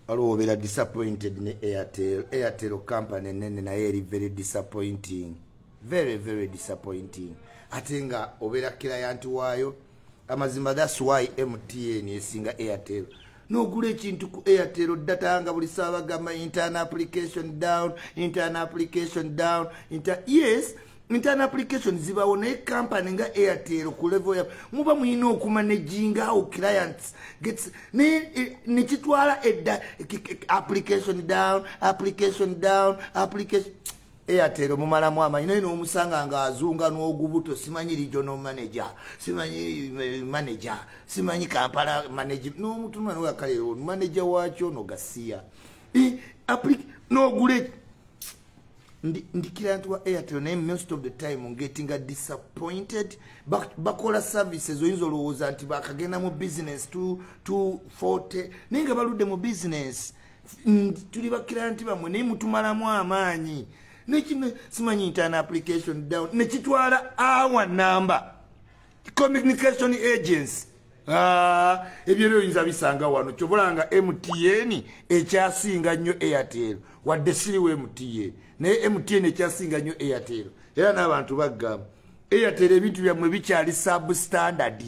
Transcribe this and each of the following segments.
alo obera disappointed ne Airtel company nene na eri very disappointing, very disappointing. Atenga obera client wayo amazima. That's why MTN esinga Airtel. No gule chintu ku Airtel data nga buli saba gama internal application down, yes, internal application zibawo ne company nga Airtel ku level ya muba muino okumanaging how clients gets ne kitwala application down Airtel mumala mwama ino omusanga nga azunga n'ogubuto simanyi regional manager, simanyi manager, simanyi Kampala manager no mutuma no yakalero manager wacho no gasia no gule ndi client wa Airtel na most of the time on getting disappointed bakola services oyinzo lowooza nti bakagenda mu business 240 ninga balude mu business tuli ba client bamwe ne mutumala mu amaanyi nekime simanyi internal application down nekitwala our number communication agents ebyero yinza bisanga wano kyobolanga MTN ekyasinga nnyo Airtel wadde siriwe MTN naye MTN ekyasinga nnyo Airtel era n'abantu bagamba Airtel ebintu byamwe bikyali substandard.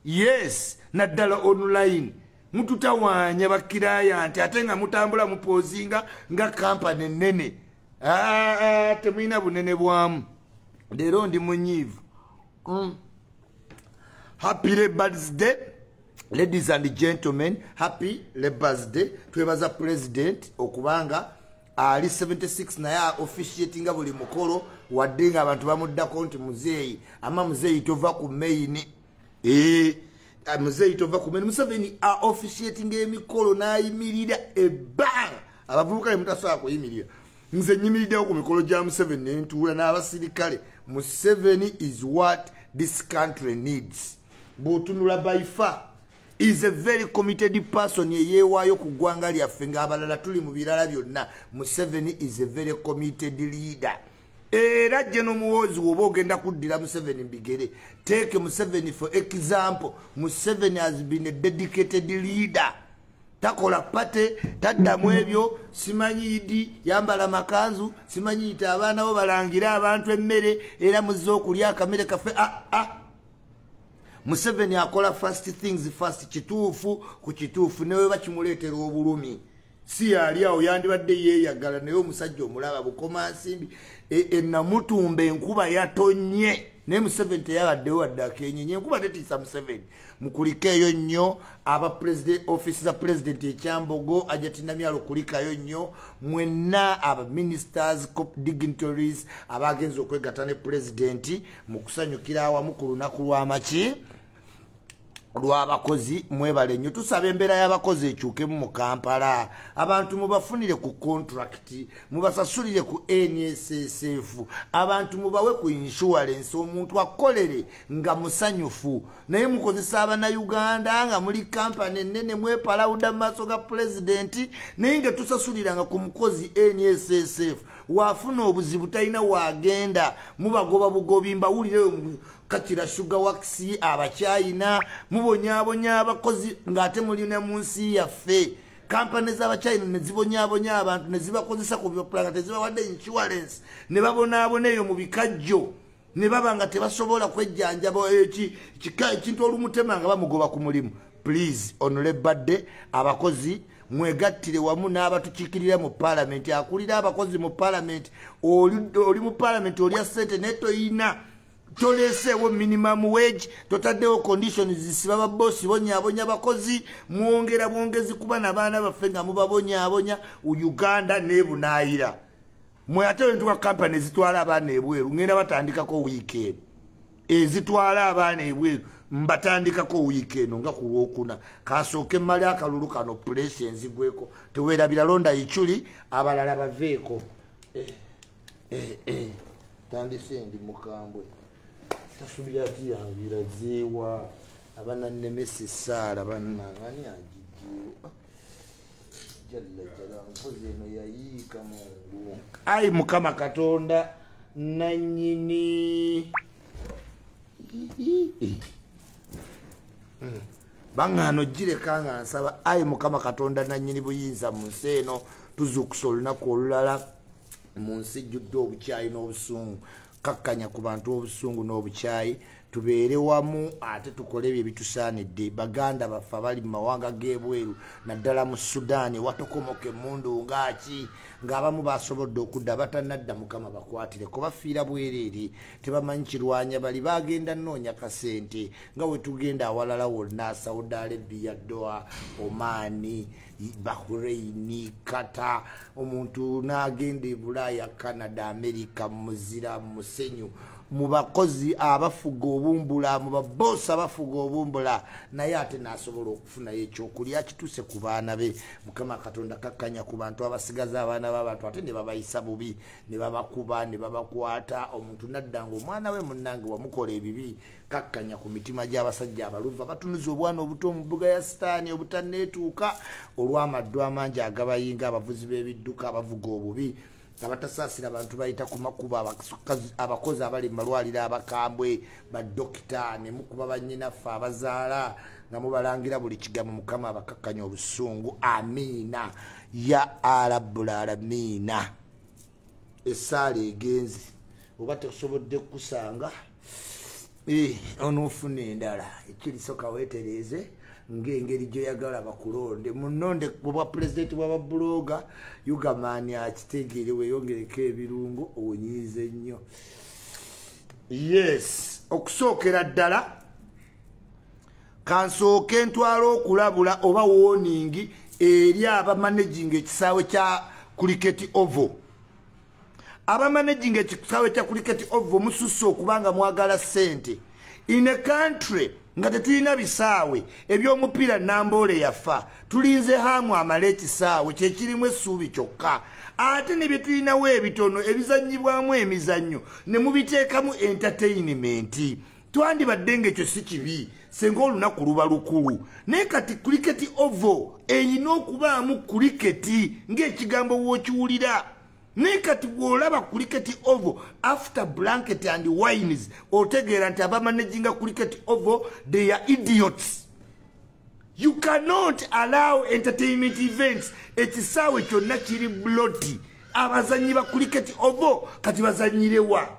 Yes, naddala online mututawanya bakirayant ate nga mutambula mupozinga nga company nene temina bunene bwamu leero ndi munyivu. Happy Labour's Day, ladies and gentlemen. Happy Labour's Day. Twebaza president okubanga ali 76 naye officiating buli mukolo wadde abantu bamuddako nti muzeeyi ama muzeeyi tova ku main muzeeyi tova ku main. Museveni officiating emikolo n'ayimirira ebbanga abavubuka mutasobola kuyimirira. Nze nyimiriddewo ku mikolo gya Museveni ne ntuula n'abasirikale. Museveni is what this country needs. Butunula by far is a very committed person yeyewayo ku ggwanga lyaffe ng'abalala tuli mu birala byonna. Museveni is a very committed leader. Era General Muhoozi woba ogenda kuddira Museveni bigere. Take Museveni for example. Museveni has been a dedicated leader. Takola pate taddamu ebyo simanyi Eddy yambala makanzu simanyi ita abaana bo balangira abantu emmere era muzze okulya akamere kaffe Museveni akola first things first. Kituufu ku kituufu newe bakimuleetera obulumi si ali awo yandibadde yeeyagala naye omusajja omulaba bukoma nsimbi enamutumba enkuba yatonye naye Museveni teyabaddewo wadde akenyenye enkuba tetiisa Museveni mukulikeeyo nnyo aba president office za president ekyambogo ajatinamyalo kulikayo nnyo mwenna aba ministers dignitaries abagenza okwegatta ne president mu kusanyukira awamu ku lunaku lw'amaki lw'abakozi mwebale nnyo. Tusaba embeera y'abakozi ekyuke mu Kampala. Abantu mubafunire ku contract, mubasasulire ku NSSF, abantu mubawe ku insurance, omuntu akolere nga musanyufu. Naye mukozesa abana Uganda nga muli company nene mwepalawuda mu maaso ga president naye nga tusasuliranga ku mukozi NSSF. Wafuna obuzibu talina wagenda mubagoba bugobi mbawulire Kakira sugar wax abakyayina mubonyabonya abakozi ngate mulina mu nsi yaffe. Companies abakyayina ne zibonyabonya abantu ne zibakozesa ku byokulanga tezibawadde insurance ne babonaabona eyo mu bikajjo ne baba nga tebasobola kwejjanjaba ekintu olumutema nga bamugoba ku mulimu. Please on Labour Day abakozi mwegattire wamu n'abatukiikirira mu parliament akulira abakozi mu parliament oli mu parliament oli assente netoyina toleseewo minimum wage totaddewo conditions zisiba babbosi bonyabonya bakozi mwongera bwongezi kuba n'abaana baffe nga mubabonyabonya Uganda n'ebunaayira mwe ate wentuka company ezitwala abaana ebweru ngenda batandikako weekend ezitwala abaana ebweru mbatandikako weekend nga ku Lwokuna kasooke mmali akalulu kano pressure enzigweko teweerabira londa Iculi abalala baveeko tandise ndi mukambwe tasubira ati yangira zeewa abana nemesi sala banna ngani agijiwa jalla mpoze no yayika Mungu ai mukama Katonda nanyini bangano gireka nga nsaba ayi Mukama Katonda nannyini buyinza mu nsi eno tuzuukusa olunaku olulala mu nsi ejjudde obukyayi n'obusungu kakkanya ku bantu obusungu n'obukyayi tubeere wamu ate tukole ebyo ebitusaanidde baganda baffe abali mu mawanga g'ebweru naddala mu Sudaani watokomoka emmundu ngaaki ng'abamu basobodde okudda batanadda Mukama bakwatire kubafiira bwereere tebamanyi kirwanya bali bagenda nnoonya kasente nga we tugenda awalala wonna Saudi Arabia, Doha, Omani, Bahrain, Qatar, omuntu n'agenda e Bulaaya, Canada, America, muzira musenyu mu bakozi abafuga obumbula mu babosi abafuga obumbula naye ate n'asobola okufunayo ekyokulya kituuse ku baana be. Mukama Katonda kakkanya ku bantu abasigaza abaana b'abantu ate ne babayisa bubi ne babakuba ne babakwata omuntu nadda nga omwana we munnange wamukola ebibi kakkanya ku mitima gy'abasajja abaluva batunuza obwana obuto mu mbuga ya sitaani obutanneetuuka olw'amaddu amangi agabayinga abavuzi b'ebidduka abavuga obubi abatasaasira abantu bayita ku makubo abakozi abali mu malwaliro abakambwe badokita ne mukuba bannyinaffe abazaala nga mubalangira buli kigambo. Mukama abakakkanya obusungu. Amiina ya Rabbul Aalamiina. Essaala egenzi oba tosobodde kusanga onoofuna endala ekirisooka weetereeze ng'engeri gyoyagala bakulonde munonde bwa pulezidenti bw'ababuloga Yugamani akitegeere weeyongereko ebirungo onyiize nnyo. Yes, okusookera ddala kansooke ntwala okulabula oba warning eri abamanaginga ekisaawe kya Cricket Oval. Abamanaginga ekisaawe kya Cricket Oval mususse okubanga mwagala ssente in a country nga tetulina bisaawe eby'omupiira Namboole yafa tulinze hamu amala ekisaawe kyekirimu essuubi kyokka ate ne bye tulinawo ebitono ebizannyibwamu emizannyo ne mubiteekamu entertainment twandibadde ng'ekyo si kibi senga olunaku luba lukulu naye kati Cricket Oval erina okubaamu kuriketi ng'ekigambo w'okiwulira. Naye kati bw'olaba Cricket Oval after blanket and wines otegeera nti abamanaginga Cricket Oval they are idiots. You cannot allow entertainment events ekisaawe kyonna kiri bloody. Abazanyi ba Cricket Oval kati bazanyirewa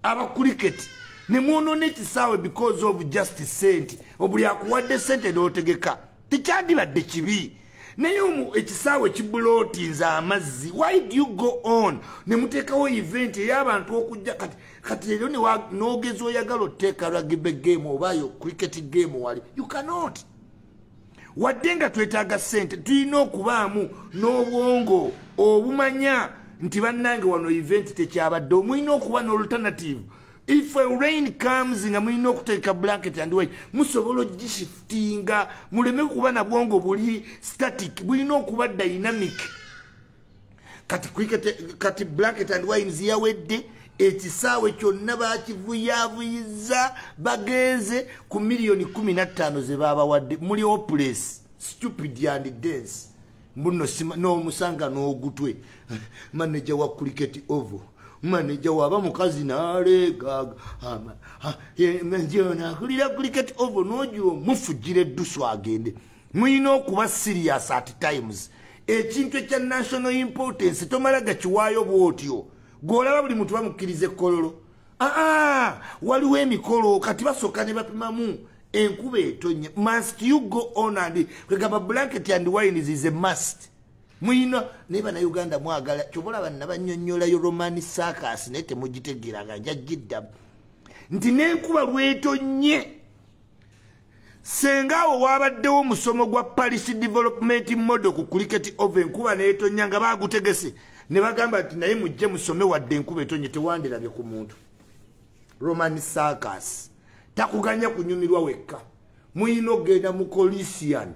aba cricket ne mwonoona ekisaawe because of just cent obuli akuwadde sente n'otegeka tekyandibadde kibi. Naye ekisaawe kibulootinza amazzi. Why do you go on ne muteekawo event ey'abantu okujja kati leero n'ogeza oyagala oteeka rugby game obayo cricket game wali you cannot. Wadde nga twetaaga ssente tulina okubaamu n'obwongo obumanya nti bannange wano event tekyabadde omulina okuba n'alternative. If a rain comes nga mulina okuteeka blanket and wine musobola ogishiftinga muleme kuba na bwongo buli static bulina okuba dynamic. Kati blanket and wine ziyawedde ekisaawe kyonna bakivuyavuyiza bagenze ku miliyoni 15 ze babawadde muli hopeless stupid and dense mbuno n'omusanga n'ogutwe manager wa Cricket Oval manager waba mukazi nalega menjona kulira Cricket Oval nojo mufujire dusu agende mulina okuba serious at times. Ekintu ekya national importance tomalaga kiwaayo bwotyo golaba buli muntu bamukkirize kololo waliwo emikolo kati basooka ne bapimamu enkuba etonnya. Must you go on and kwegamba blanket and wine is a must. Mwino neba na Uganda mwagala kyobulaba nabanyonyolayo Roman circus ne temugitegeranga jajjidda nti n'enkuba lwetonye sengawo wabaddewo musomo gwa Paris Development Model ku Cricket Oval enkuba neetonya nga bagutegese ne bagamba nti naye mujje musome wadde enkuba etonye tewandirabye ku muntu. Roman circus takuganya kunyumirwa wekka muyina ogenda mu Coliseum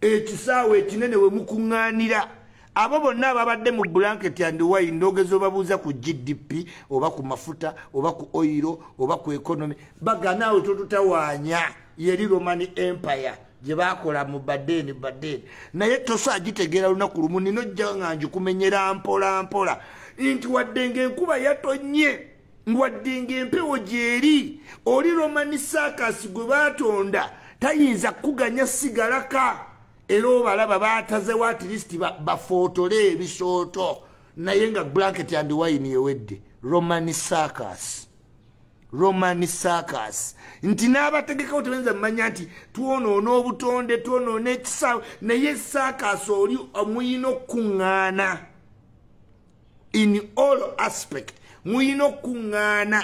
ekisaawe ekinene we mukuŋŋaanira abo bonna ababadde mu blanket and wine ndogeza obabuuza ku GDP oba ku mafuta oba ku oil oba ku economy baganaawe totutawaanya yeri Roman Empire gye baakola mu Baden naye tosa agitegeera lunaku lumu nino ojja nga njikumenyera mpola mpola nti wadde ng'enkuba yatonye wadde ng'empewo gyeri oli Roman circus gwe baatonda tayinza kuganya sigalaka era obalaba batazewo at least bafotole ebisooto naye nga blanket and wine yewedde Roman circus nti n'abategekawo tebenza mmanya nti twonoona obutonde twonoona ekisaawe naye circus oli muyina okuŋŋaana in all aspect muyina okuŋŋaana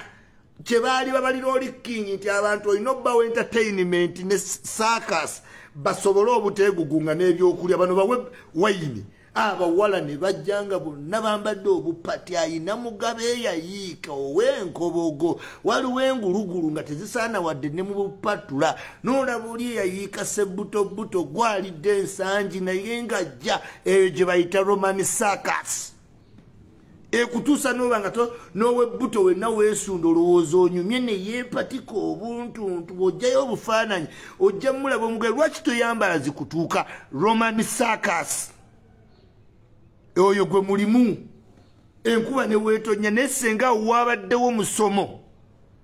kyebaali babalira oli king nti abantu olina obbawo entertainment ne circus basobole obuteegugunga n'ebyokulya bano bawe wayini abawala ne bajjanga bonna bambadde obupati ayina mugabe eyayiika ow'enkobogo waliwo engulugulu nga tezisaana wadde ne mu bupatula n'olaba oli eyayiika sebbutobuto gwalidde ensangi naye ng'ajja eyo gye bayita Roman circus ekutuusa n'oba nga n'owebbuto wenna weesunda olowooza onyumye ne yeepatika obuntuntu bw'ojjayo obufaananyi ojja mulaba omugere lwaki toyambala zikutuuka Roman circus oyo gwe mulimu enkuba ne weetonya naye senga wabaddewo musomo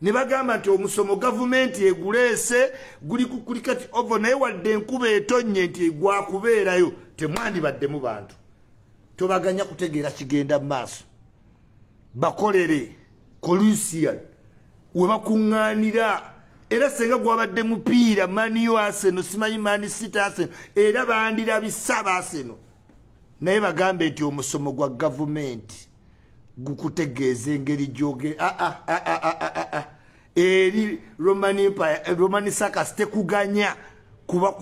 ne bagamba nti omusomo gavumenti eguleese guli ku cricket over naye wadde enkuba etonye nti gwakubeerayo temwandibaddemu bantu tobaganya kutegeera kigenda mu maaso bakolere collusion we bakuŋŋaanira era senga gwabadde mupiira maniyo Arsenal simanyi mani city Arsenal era bandirabisaba Arsenal naye bagambe nti omusomo gwa gavumenti gukutegeeza engeri gyoge eri Roman circus tekuganya kuba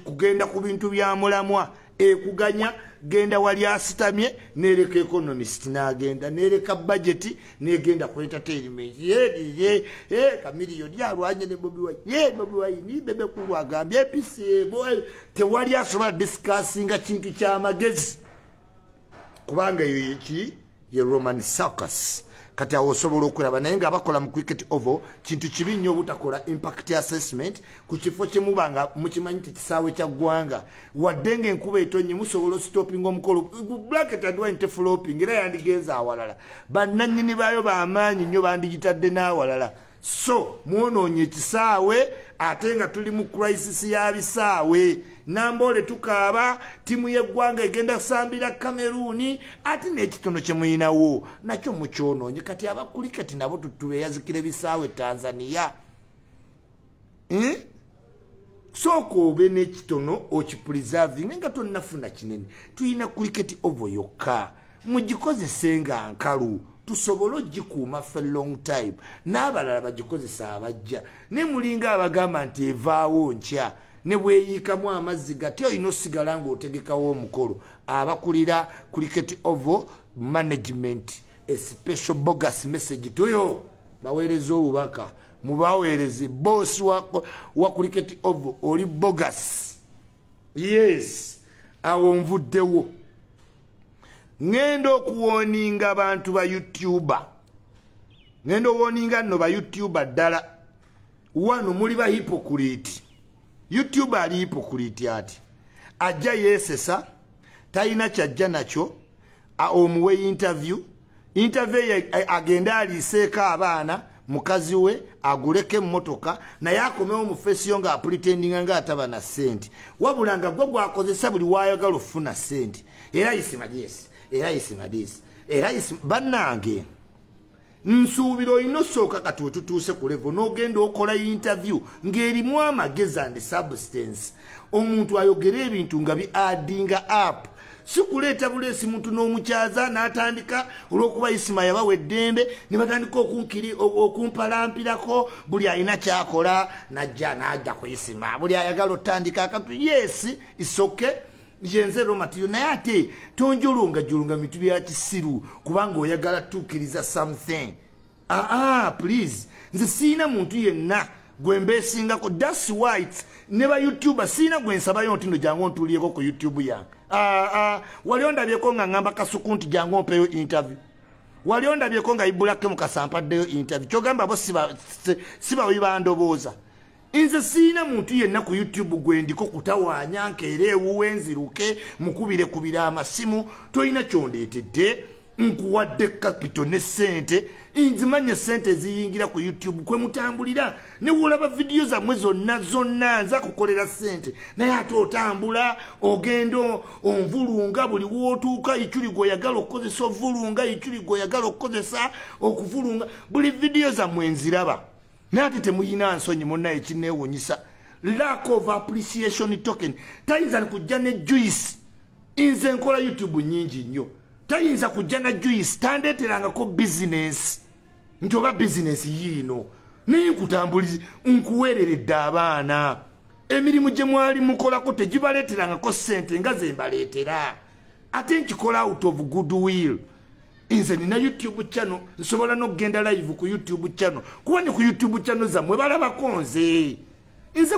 kugenda ku bintu bya mulamwa ekuganya genda wali asitamye nereka economist n'agenda nereka budget negenda ku entertainment kamiliyoni yalwanye ne Bobi Wine ni bebe kulwagambye episi boy tewali asobola discussinga kintu ky'amagezi kubanga yo yeki ye Roman circus kati awo osobola okulaba naye nga bakola mu cricket oval kintu kibi nnyo obutakola impact assessment ku kifo kye mubanga mukimanyi kisaawe kya ggwanga wadde ng'enkuba etonye musobola stopping omukolo bracket and wine flopping era yandigenza awalala bannannyini baayo b'amaanyi nnyo bandigitadde n'awalala so mwonoonye ekisaawe ate nga tuli mu crisis ya bisaawe Nambole tukaaba timu y'eggwanga egenda kusambira Cameroon ate n'ekitono kye muyinawo nakyo mukyonoonye kati abakulikati nabo tutubeeyazikira bisaawe Tanzania sooka obe n'ekitono okipreserving nga tonnafuna kinene tuyina cricket oval yokka mugikozese nga nkalu tusobole ogikuuma for long time n'abalala bagikozesa abajja ne mulinga abagamba nti evaawo nkya ne bweyiikamu amazzi gati olina osigala ng'otegekawo omukolo abakulira cricket oval management a special bogus message toyo baweereza obubaka mubaweereze boss wa cricket oval oli bogus yes awo nvuddewo ngendo okuwoninga abantu ba YouTuber ngendo woninga no ba YouTuber ddala wano muli ba hypocrite YouTuber ali hypocrite ati ajja yesesa tayina kyajja nakyo omuwe interview agenda aliseeka abaana mukazi we aguleke emmotoka naye akomewo mu face yo nga pretendinga nga ataba na sente wabula nga gwe gwakozesa buli waayagala ofuna sente era isimagesi era bannange nsuubira olina osooka kati wetutuuse ku level n'ogenda okola interview ng'erimu amagezi and substance omuntu ayogera ebintu nga bi-addinga up si kuleeta buleesi muntu n'omukyaza n'atandika olw'okuba isima yabawa eddembe ne batandika okumpalampirako buli alina kyakola n'ajja ku isima buli ayagala otandika akatu yes isoke yenze romatiyo naye ate tonjolongajolonga mitu bya kisiru kubanga oyagala tuukiriza something please nze siina muntu yenna gwembeesingako that's why ne ba YouTuber siina gwensabayo nti ndo jangu ontuulieko ku YouTube yange wali ondabyeko nga ngamba Kasuku nti jangu ompeyo interview wali ondabyeko nga ibulake mukasampaddeyo interview kyogamba bo siba wibandobooza inze siina muntu yenna ku YouTube gwendiko kutawaanya nkeere ewuwe nziruke mukubire kubira amasimu toyina kyondeetedde nkuwadde capital ne sente nzimanya sente ziyingira ku YouTube kwe mutambulira ne wolaba video zammwe zonna nza kukolera sente naye ate otambula ogendo onvulunga buli wootuuka Iculi goyagala okukozesa ovulunga Iculi goyagala okukozesa okuvulunga buli video zammwe nziraba naye ate temuyina nsonyi monna ekineewunyisa lack of appreciation token tayinza kujja ne juice nze nkola YouTube nyingi nnyo tayinza kujja na juice tandeeterangako business nti oba business yiino naye nkutambulizi nkuweereredde abaana emirimu gye mwali mukolako tegibaleeterangako ssente nga ze mbaleetera ate nkikola out of goodwill nze nina YouTube channel nsobola n'okugenda live ku YouTube channel kuba ne ku YouTube channel zammwe balabako nze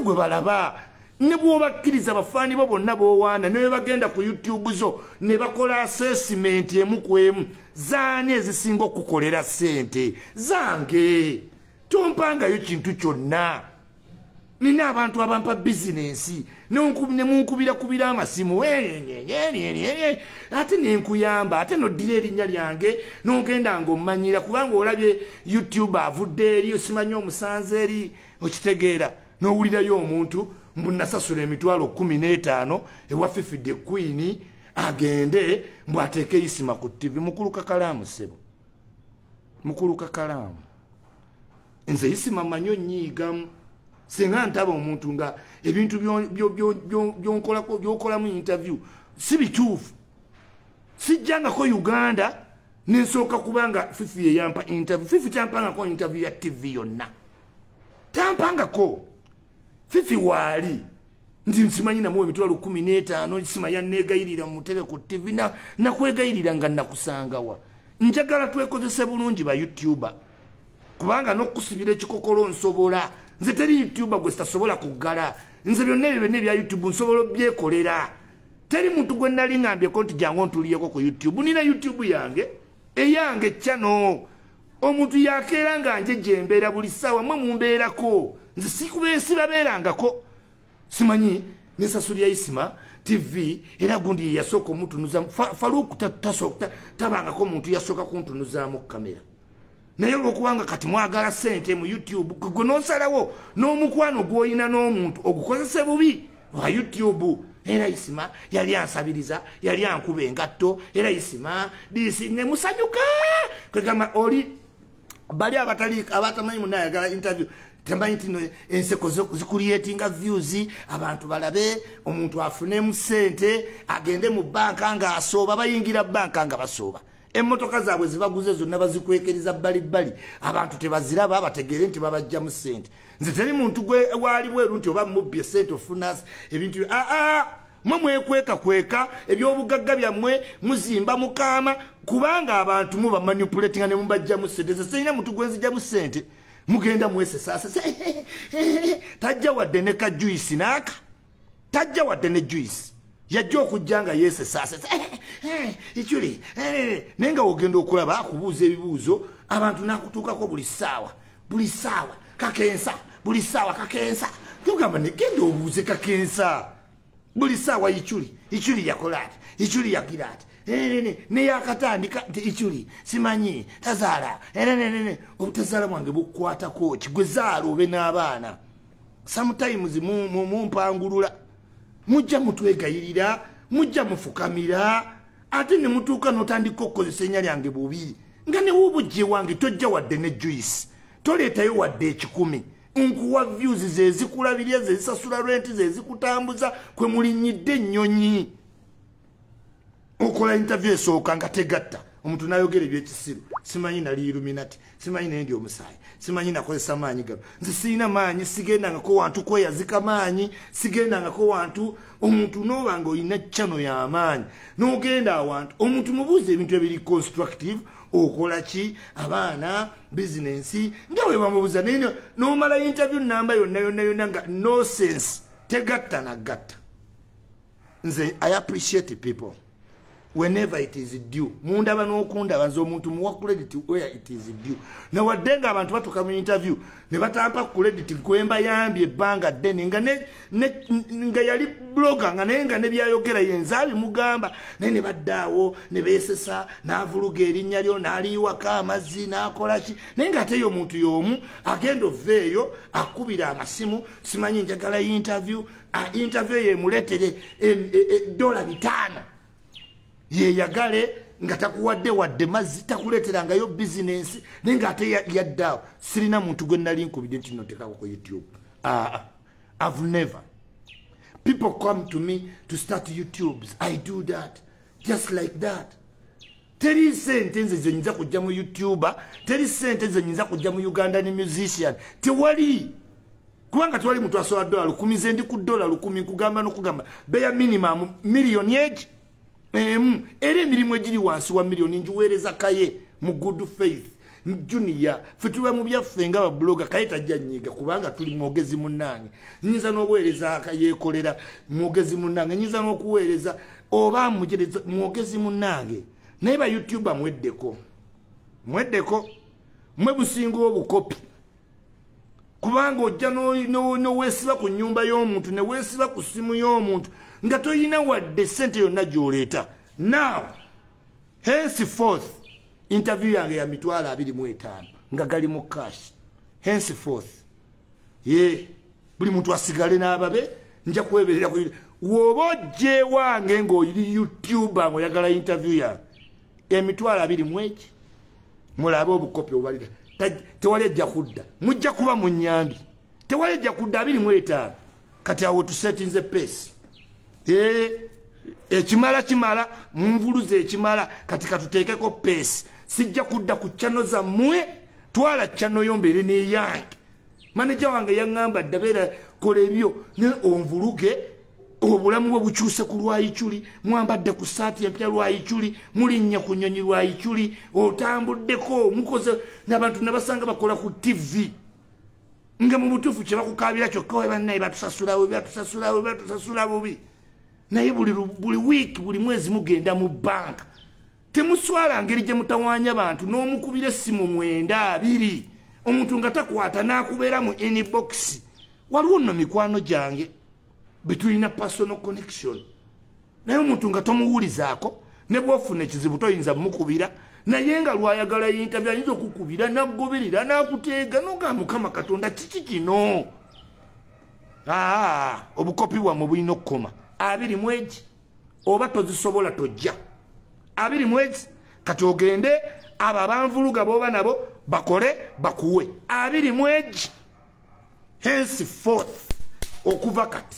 gwe balaba ne bw'obakkiriza bafaani bo bonna b'owaana ne bagenda ku YouTube zo ne bakola assessment emu ku emu zaani ezisinga okukolera ssente zange tompangayo kintu kyonna nina abantu abampa bizinensi ne munkubira amasimu ate nenkuyamba ate noddira erinnya lyange nogenda ng'ommanyira kubanga olabye YouTube avudde eri osimanyi omusanze eri okitegeera n'owulirayo omuntu mbu nasasula emitwalo 15 ewa Fifide Queen agende mbu ateeke isima ku TV mukulu Kakalamu sebo mukulu Kakalamu nze isima manyo nyigamu singa ntaba omuntu nga ebintu by'okolamu interview si bituufu sijjangako Uganda nensooka kubanga Fifi yeyampa interview Fifi tampangako interview ya TV yonna tampangako Fifi wali ndi nsimanyi namuwe emitwalo 15 sima yanneegayirira mu mutebe ku TV nakwegayirira nga nakusangawa njagala twekozese bulungi ba YouTuber kubanga n'okusibira ekikokolo nsobola nze teri YouTuber gwe sitasobola kuggala nze byonna ebyo bya YouTube nsobola byekolera teri muntu gwe nali ngambye nti jangu ntuliyeko ku YouTube nina YouTube yange eyange channel omuntu yakeera nga nje gyembeera buli ssaawa mwe mumbeerako nze sibabeerangako simanyi nesasulya isima TV era gundi yasooka omutunuza Faruku tabangako omuntu yasooka kuntunuzaamu kamera naye olwokubanga kati mwagala sente mu YouTube gwe nosalawo n'omukwano gw'olina n'omuntu ogukozese bubi wa YouTube era isima yali ansabiriza yali ankuba engatto era isima disi ne musanyuka kwegamba oli bali abatamanyi munayagala interview tambanyi tino enseko zikuliyetinga views abantu balabe omuntu afune sente agende mu banka nga asooba bayingira banka nga basooba emmotoka zaabwe zibaguze zonna bazikwekeriza bali abantu tebaziraba bategeere nti babajja mu sente nze teri muntu gwe wali bweru nti oba mubbye sente ofunas ebintu mwe mwekweka ebyobugagga byammwe muzimba mukama kubanga abantu muba manipulatinga ne mubajja mu sente sirina muntu gwe nzija mu sente mugenda mwese sasa tajja wadde ne ka juice naka tajja wadde ne juice yajja okujjanga yese sasa Iculi nenga ogenda okulaba akubuuza ebibuuzo abantu nakutuukako buli ssaawa kakensa buli ssaawa kakensa tugamba negenda obuuze kakensa buli ssaawa Iculi yakola ati Iculi yagira ati neyakatandika nti Iculi simanyi tazaala obutazaala bwange bukukwatako kigwe zaala obe n'abaana sometimes mumpangulula mujja mutwegayirira mujja mufukamira ate ne mutuuka n'otandika okukozesa ennya lyange bubi nga ne wobujje wange tojja wadde ne juice toleetayo wadde 10 nkuwa views ze zikulabirya ze zisasula rent ze zikutambuza kwe mulinyidde ennyonyi okola interview esooka nga tegatta omuntu nayogera ebyekisiru simanyi nali Illuminati simanyi nendi omusaayi simanyi nakozesa maanyi gano nze sirina maanyi sigendangako wantu kweyazika maanyi sigendangako wantu omuntu nobanga olina channel y'amaanyi nogenda awantu omuntu mubuuza ebintu ebiri constructive okola ki abaana business nga we bamubuuza nomala interview namba yonna nga no sense tegatta nagatta nze I appreciate people whenever it is due. Mundaba n'okundaba nze omuntu muwa credit where it is due. Newadde nga abantu batuuka mu interview ne batampa credit gwemba yambye ebbanga ddene nga yali blogger nga naye nga ne byayogera yenze abimugamba naye ne baddaawo ne beesesa n'avuluga erinnya lyo n'aliiwaka amazzi n'akola ki naye ng'ate ye omuntu y'omu agenda oveeyo akubira amasimu simanyi njagala interview yemuleetere $5 yeyagale nga takuwadde wadde mazzi takuleeterangayo bizinensi naye ng'ate yaddaawo sirina muntu gwe nali nkubidde nti notekako ku YouTube. I've never. People come to me to start YouTubes. I do that. Just like that. Teri sente nze zenyinza kujja mu YouTuber. Teri sente zenyinza kujja mu Uganda ni musician. Tewali. Kubanga tewali muntu asobola $10,000 nze ndi ku $10,000 nkugamba n'okugamba. Beya minimum million yeji. Ere emirimu egiri wansi wa million njuweereza kaye mu good faith. Junior fituwa mu byaffe nga blogger kaye tajja nyiga kubanga tuli mwogezi munnange. Nyinza n'obuweereza akayekolera mwogezi munnange. Nyinza n'okuweereza oba mujereza mwogezi munnange. Naye ba YouTuber mweddeko. Mwe businga obukopi. Kubanga ojja no weesiba ku nnyumba y'omuntu ne weesiba ku simu y'omuntu nga toyina wadde sente yonna gy'oleeta. Now, henceforth, interview yange ya $25,000 nga gali mu cash. Henceforth, buli muntu asigale n'ababe nja kweberera ku woba ojje wange ng'oyiri YouTuber ng'oyagala interview yange $20,000 mulabe obukopi obalira. Tewali ajja kudda mujja kuba mu nnyambi tewali ajja kudda $25,000 kati awo tusetinze pace ekimala munvuluze ekimala kati katuteekeko pace sijja kudda ku channel zammwe twala channel yombere neyange manager wange yaŋŋamba ddabeera kola ebyo ne onvuluge obulamu bwe bukyuse ku lwa Iculi mwambadde ku saati empya lwa Iculi mulinnya ku nnyonyi lwa Iculi otambuddeko mukoze n'abantu nabasanga bakola ku TV nga mu butuufu kye bakukabira kyokka we bannaye batusasula bubi naye buli wiiki buli mwezi mugenda mu banka temuswala ngeri gye mutawaanya bantu n'omukubira essimu 9-2 omuntu nga takwata n'akubeera mu inbox waliwo nno mikwano gyange betulina personal connection naye omuntu nga tomuwulizaako ne bwofuna ekizibu toyinza mukubira naye nga lwayagala interview ayinza okukubira n'agoberera n'akuteega n'ogamba Mukama Katonda kiki kino obukopi bwammwe bulina okukoma 20 oba tozisobola tojja 20 kati ogende abo abanvuluga booba nabo bakole bakuwe 20 henceforth okuva kati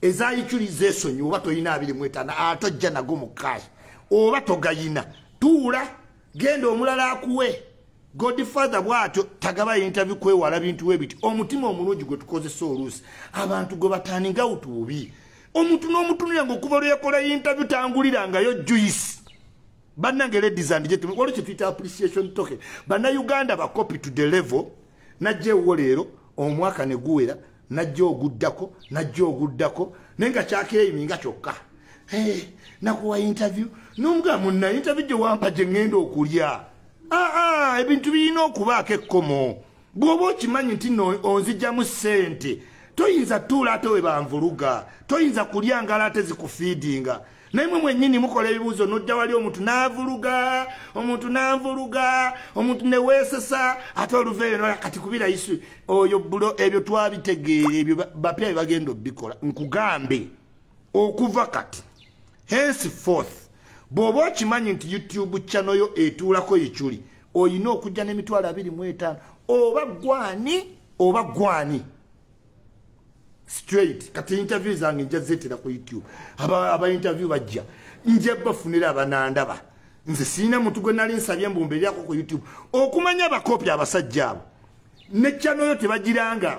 eza Iculi zesonyi oba toyina 25 atojja nago mu cash oba togayina tuula genda omulala akuwe Godfather bwatyo tagaba interview kwewala bintu webiti omutima omulungi gwe tukozesa oluusi abantu gwe bataninga utububi omuntu n'omutunira ng'okuva lwe yakola interview tangulirangayo juice bannange ladies and gentlemen waliwo kye tuyita appreciation token bannayuganda bakopi to the level najja ewuwo leero omwaka ne guwera najja oguddako naye nga kyakyeyiminga kyokka nakuwa interview n'omugamba munna interview gye wampa gye ŋŋenda okulya ebintu birina okubaako ekkomo bw'oba okimanyi nti nno onzijjamu ssente toyinza tuula ate we banvuluga toyinza kulya ngala ate zikufiidinga naye mwe mwennyini mukola ebibuuzo n'ojja wali omuntu n'avuluga omuntu ne weesesa ate oluveeyo kati kubira isu oyo bulo ebyo twabitegeera ebyo bapya bagenda obbikola nkugambe okuva kati henceforth bw'oba okimanyi nti YouTube channel yo etuulako Iculi oyina okujja $25,000 oba gwani straight kati interview zange nja zetera ku YouTube aba interview bajja nje bafunira abanandaba nze sina muntu gwe nali nsabye mbumbe lyako ku YouTube okumanya abakopi abasajja abo ne channel yo tebagiranga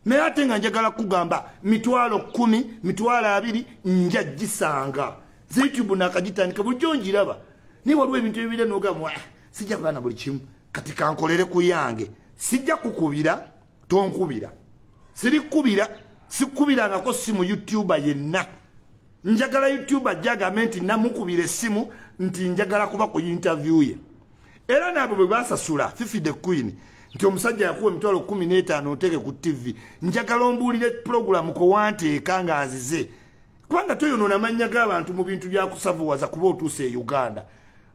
naye ate nga njagala kugamba $10,000 $20,000 nja gisanga YouTube nakagitandika bulijjo njiraba ni waliwo ebintu ebibira n'ogamba sijja kulana buli kimu kati kankolere ku yange sijja kukubira tonkubira sikubirangako si mu YouTuber yenna njagala YouTube ajagamente namukubira essimu nti njagala kuba ku interview ye era nabo bwe basasula Fifi the Queen nti omusajja yakuwa emitwalo 15 oteke ku TV njagala ombuulire program ko wanteeka nga azize kubanga toyonoona amannya g'abantu mu bintu byakusavuwaza kuba otuuse e Uganda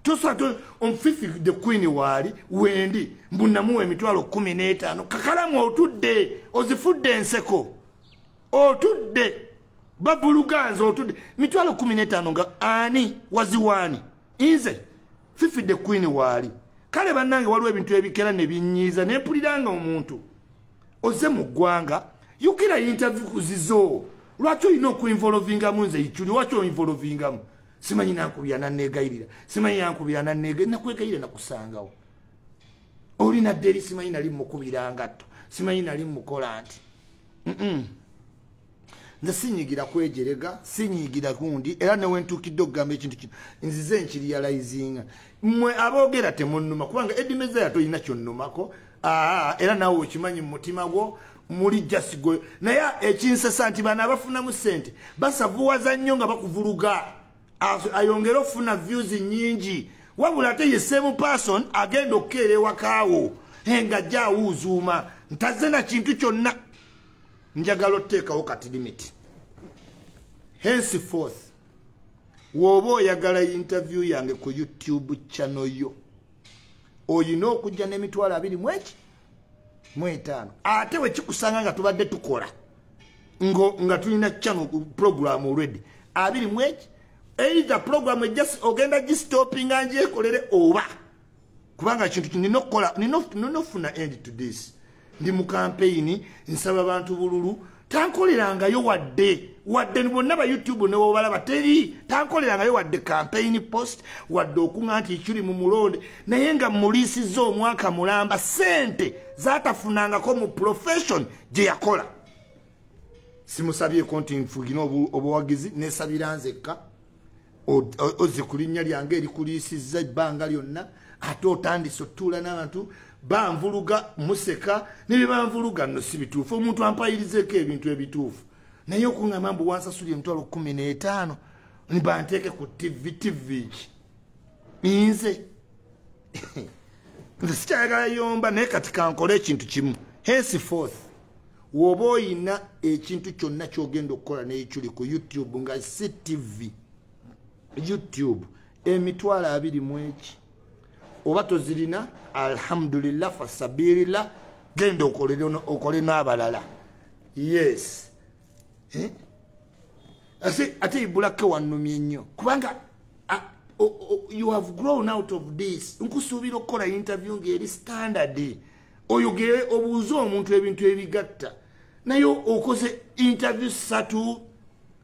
tosato Fifi the Queen waali wendi mbunamuwa emitwalo 15 Kakalamu otudde ozifudde enseko otudde babuluganza otudde mitwalo 15 nga ani waziwani inze Fifi the Queen waali kale bannange waliwo ebintu ebikera ne binyiiza ne mpuliranga omuntu oze mu ggwanga yukira interview kuzizo lwaki olina okuinvolvingamu nze Iculi lwaki oinvolvingamu simanyi nankubira nanneegayirira simanyi yankubira nakwegayirira nakusangawo olina dderi simanyi nali mukubira ngatto simanyi nali mukola nti nze sinyigira kwejerega sinyigira gundi era newe ntuukidde okugamba ekintu kino nzize nkiriyalayizinga mmwe aboogera temunnuma kubanga Eddy Mezaya tolina kyonnumako era nawe okimanyi mu mutima gwo muli jasigo naye ekinsesa nti bano abafunamu ssente basavuwaza nnyo nga bakuvuluga ayongera okufuna views nyingi wabula ate ye same person agenda okukeera ewakaawo nga ajja awuuzuuma ntazze na kintu kyonna njagala oteekawo kati limit henceforth woba oyagala interview yange ku YouTube channel yo oyina okujja n'emitwalo 25 ate wekikusanga nga tubadde tukola nga tulina channel program already 25 either program just ogenda gistoping anjekolere oba kubanga kintu kininokola ninofuna end to this ndi mu campaign nsaba abantu bululu tankolerangayo wadde bonna ba YouTube ne bobalaba teri tankolerangayo wadde campaign post wadde okunga nti Iculi mu mulonde naye nga mulisiza omwaka mulamba sente zatafunangako mu profession gye yakola simusabye konti nfugina obuwagizi nesabira nzekka ozikulinnya lyange erikulisiza ebbanga lyonna ate otandise otuula n'abantu banvuluga museka ne banvuluga no si bituufu omuntu ampayirizeko ebintu ebituufu naye okungamba mbu wansasula emitwalo 15 nibanteeke ku TV nze sikyayagala yomba naye kati kankole ekintu kimu henceforth woba oyina ekintu kyonna kyogenda okukola ne Iculi ku YouTube nga si TV YouTube emitwalo 20 oba tozirina alhamdulillah fasabirila genda okole n'abalala yes ate ibulake wannumye nnyo kubanga you have grown out of this nkusuubira okukola interview ng'eri standard oyogere obuuze omuntu ebintu ebigatta naye okoze interview 3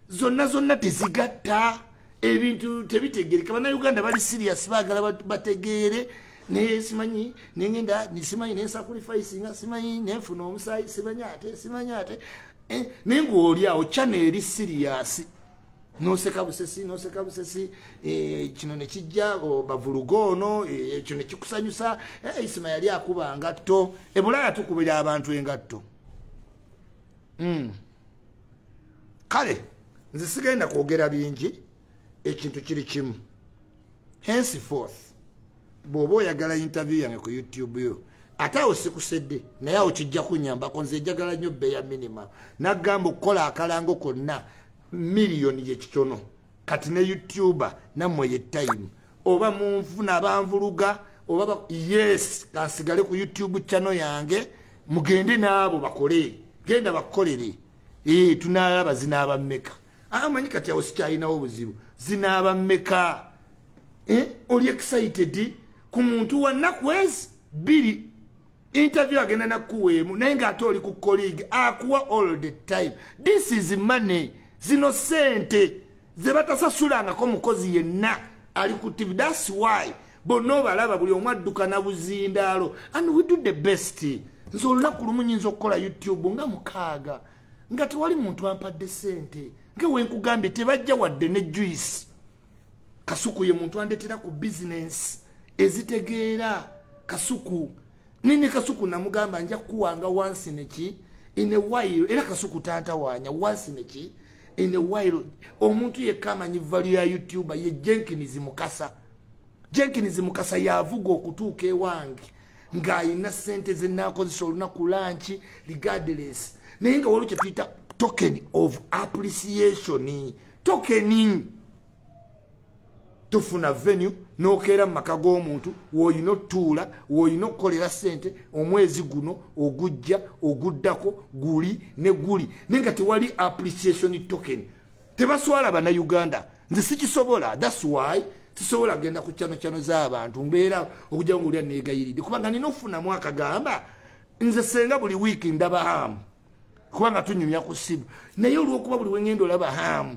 zonna tezigatta ebintu tebitegereka bannayuganda bali serious baagala bategeere naye simanyi nengenda simanyi nensacrificinga simanyi nenfuna omusaayi simanyi ate naye ng'oli awo channel eri serious noseka busesi kino ne kijja bavuluga ono ekyo ne kikusanyusa isima yali akuba ngatto ebulaya tukubira abantu engatto kale nze sigenda kwogera bingi ekintu kiri kimu henceforth bw'oba oyagala interview yange ku YouTube yo ate awo sikusedde naye awo kijja kunyambako nze njagala nnyo bbeeya minimum nagamba okukola akalango konna miliyoni yekitono kati ne YouTuber nammwe ye time oba munfuna abanvuluga oba yes kansigale ku YouTube channel yange mugende n'abo bakole genda bakolere tunalaba zinaaba mmeka amanyi kati awo sikyalinawo obuzibu zinaaba mmeka oli excited ku muntu wa nnaku ezi 2 interview agenda nakuweemu naye ng'ate oli ku colleague akuwa all the time this is money zino sente ze batasasulangako mukozi yenna ali ku TV that's why bonna obalaba buli omu adduka na buzindaalo and we do the best nze olunaku lumu nyinza okukola YouTube nga 6 nga tewali muntu ampadde sente nga wenkugambye tebajja wadde ne juice kasuku ye muntu andetera ku business ezitegeera kasuku nini kasuku namugamba nja kuwanga once in a while era kasuku tantawanya once in a in a while omuntu yekamanyi value ya YouTuber ye Jenkins Mukasa yavuga okutuuka ewange ng'ayina sente ze naakozesa olunaku lanchi regardless naye nga waliwo kye tuyita token of appreciation tokening tufuna venue n'okeera mu maka g'omuntu w'olina otuula w'olina okukolera sente omwezi guno ogujja oguddako guli ne guli naye nga tewali appreciation token tebaswala bannayuganda nze sikisobola that's why tisobola genda ku kyano z'abantu mbeera okujja ng'olya neegayiridde kubanga nina okufunamu akagamba nze senga buli wiiki ndaba hamu kubanga tunyumya ku ssimu naye olw'okuba buli wengenda olaba hamu